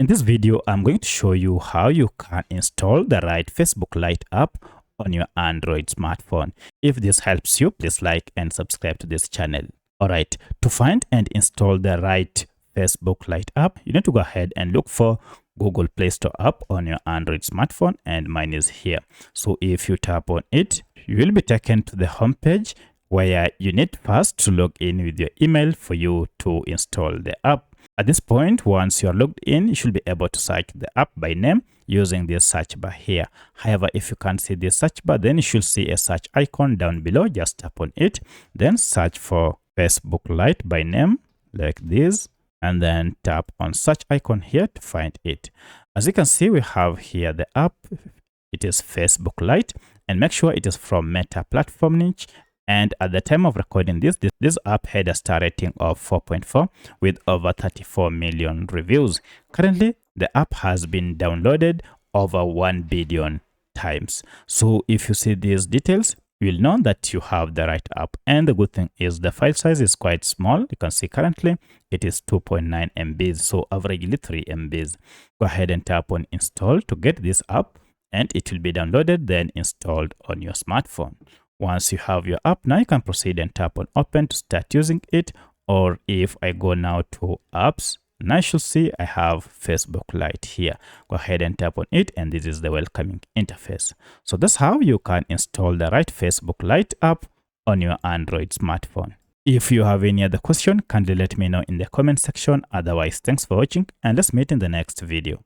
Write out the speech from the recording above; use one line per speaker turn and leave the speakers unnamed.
In this video, I'm going to show you how you can install the right Facebook Lite app on your Android smartphone. If this helps you, please like and subscribe to this channel. Alright, to find and install the right Facebook Lite app, you need to go ahead and look for Google Play Store app on your Android smartphone, and mine is here. So if you tap on it, you will be taken to the home page where you need first to log in with your email for you to install the app. At this point, once you're logged in, you should be able to search the app by name using this search bar here. However, if you can't see this search bar, then you should see a search icon down below. Just tap on it, then search for Facebook Lite by name like this, and then tap on search icon here to find it. As you can see, we have here the app. It is Facebook Lite, and make sure it is from Meta platform niche. And at the time of recording this app had a star rating of 4.4 with over 34 million reviews. Currently, the app has been downloaded over 1 billion times. So if you see these details, you'll know that you have the right app. And the good thing is the file size is quite small. You can see currently it is 2.9 MBs, so averagely 3 MBs. Go ahead and tap on install to get this app, and it will be downloaded then installed on your smartphone. Once you have your app, now you can proceed and tap on open to start using it. Or if I go now to apps, now you should see I have Facebook Lite here. Go ahead and tap on it, and this is the welcoming interface. So that's how you can install the right Facebook Lite app on your Android smartphone. If you have any other question, kindly let me know in the comment section. Otherwise, thanks for watching, and let's meet in the next video.